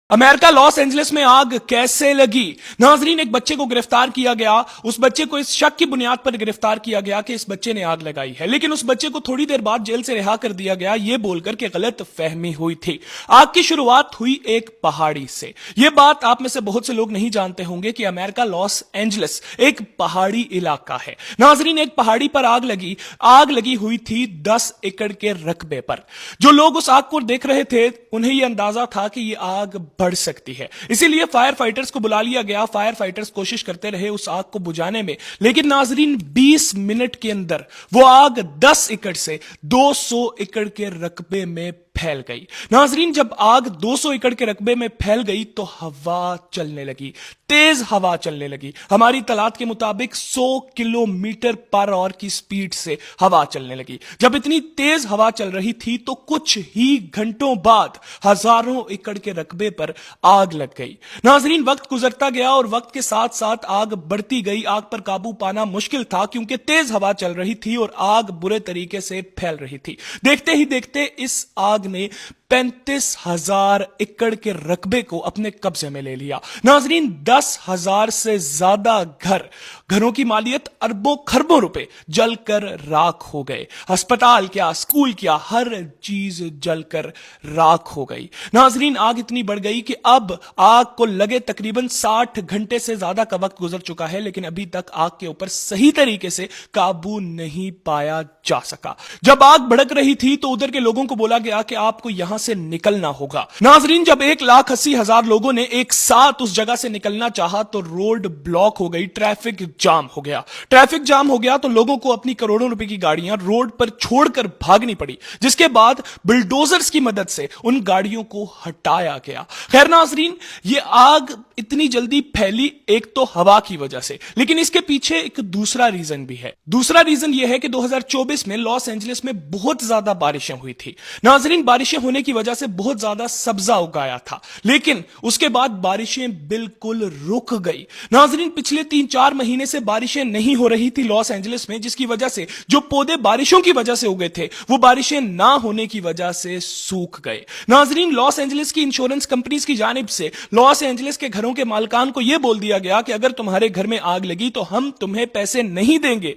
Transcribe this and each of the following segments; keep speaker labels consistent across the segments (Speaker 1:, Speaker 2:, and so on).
Speaker 1: America Los Angeles में आग कैसे लगी। नाजरीन, एक बच्चे को गिरफ्तार किया गया। उस बच्चे को इस शक की बुनियाद पर गिरफ्तार किया गया कि इस बच्चे ने आग लगाई है, लेकिन उस बच्चे को थोड़ी देर बाद जेल से रिहा कर दिया गया, यह बोलकर कि गलत फहमी हुई थी। आग की शुरुआत हुई एक पहाड़ी से। यह बात आप में से बहुत से लोग नहीं जानते होंगे कि अमेरिका लॉस एंजलिस एक पहाड़ी इलाका है। नाजरीन, एक पहाड़ी पर आग लगी हुई थी 10 एकड़ के रकबे पर। जो लोग उस आग को देख रहे थे उन्हें यह अंदाजा था कि यह आग बढ़ सकती है, इसीलिए फायर फाइटर्स को बुला लिया गया। फायर फाइटर्स कोशिश करते रहे उस आग को बुझाने में, लेकिन नाजरीन 20 मिनट के अंदर वो आग 10 एकड़ से 200 एकड़ के रकबे में फैल गई। नाजरीन, जब आग 200 एकड़ के रकबे में फैल गई तो हवा चलने लगी, तेज हवा चलने लगी। हमारी तलात के मुताबिक 100 किलोमीटर पर आवर की स्पीड से हवा चलने लगी। जब इतनी तेज हवा चल रही थी तो कुछ ही घंटों बाद हजारों एकड़ के रकबे पर आग लग गई। नाजरीन, वक्त गुजरता गया और वक्त के साथ साथ आग बढ़ती गई। आग पर काबू पाना मुश्किल था क्योंकि तेज हवा चल रही थी और आग बुरे तरीके से फैल रही थी। देखते ही देखते इस आग ने 35,000 एकड़ के रकबे को अपने कब्जे में ले लिया। नाजरीन, 10,000 से ज्यादा घरों की मालियत अरबों खरबों रुपए जलकर राख हो गए। अस्पताल क्या, स्कूल क्या, हर चीज जलकर राख हो गई। नाजरीन, आग इतनी बढ़ गई कि अब आग को लगे तकरीबन 60 घंटे से ज्यादा का वक्त गुजर चुका है, लेकिन अभी तक आग के ऊपर सही तरीके से काबू नहीं पाया जा सका। जब आग भड़क रही थी तो उधर के लोगों को बोला गया कि आपको यहां से निकलना होगा। नाजरीन, जब 1,80,000 लोगों ने एक साथ उस जगह से निकलना चाहा तो रोड ब्लॉक हो गई, ट्रैफिक जाम हो गया। ट्रैफिक जाम हो गया तो लोगों को अपनी करोड़ों रुपए की गाड़ियां रोड पर छोड़कर भागनी पड़ी, जिसके बाद बुलडोजर्स की मदद से उन गाड़ियों को हटाया गया। खैर नाजरीन, ये आग इतनी जल्दी फैली एक तो हवा की वजह से, लेकिन इसके पीछे एक दूसरा रीजन भी है। दूसरा रीजन यह है कि 2024 में लॉस एंजलिस में बहुत ज्यादा बारिशें हुई थी। नाजरीन, बारिशें होने की वजह से बहुत ज्यादा सब्जा उगाया था, लेकिन उसके बाद बारिशें बिल्कुल रुक गई। नाजरीन, पिछले 3-4 महीने से बारिशें नहीं हो रही थी लॉस एंजलिस में, जिसकी वजह से जो पौधे बारिशों की वजह से उगे थे वो बारिशें ना होने की वजह से सूख गए। नाजरीन, लॉस एंजलिस की इंश्योरेंस कंपनीज की जानिब से लॉस एंजलिस के घरों के मालिकान को यह बोल दिया गया कि अगर तुम्हारे घर में आग लगी तो हम तुम्हें पैसे नहीं देंगे।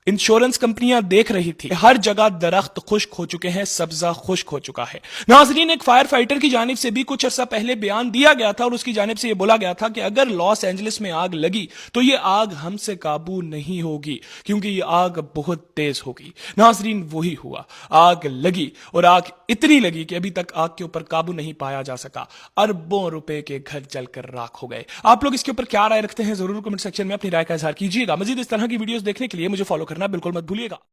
Speaker 1: इंश्योरेंस कंपनियां देख रही थी, हर जगह दरख्त खुश्क हो चुके हैं, सब्जा खुश्क हो चुका है। नाजरीन, एक फायर फाइटर की जानिब से भी कुछ अर्सा पहले बयान दिया गया था और उसकी जानिब से यह बोला गया था कि अगर लॉस एंजलिस में आग लगी तो यह आग हमसे काबू नहीं होगी क्योंकि यह आग बहुत तेज होगी। नाजरीन, वही हुआ, आग लगी और आग इतनी लगी कि अभी तक आग के ऊपर काबू नहीं पाया जा सका। अरबों रुपए के घर जलकर राख हो गए। आप लोग इसके ऊपर क्या राय रखते हैं, जरूर कमेंट सेक्शन में अपनी राय का इजहार कीजिएगा। मजीद इस तरह की वीडियोस देखने के लिए मुझे फॉलो करना बिल्कुल मत भूलिएगा।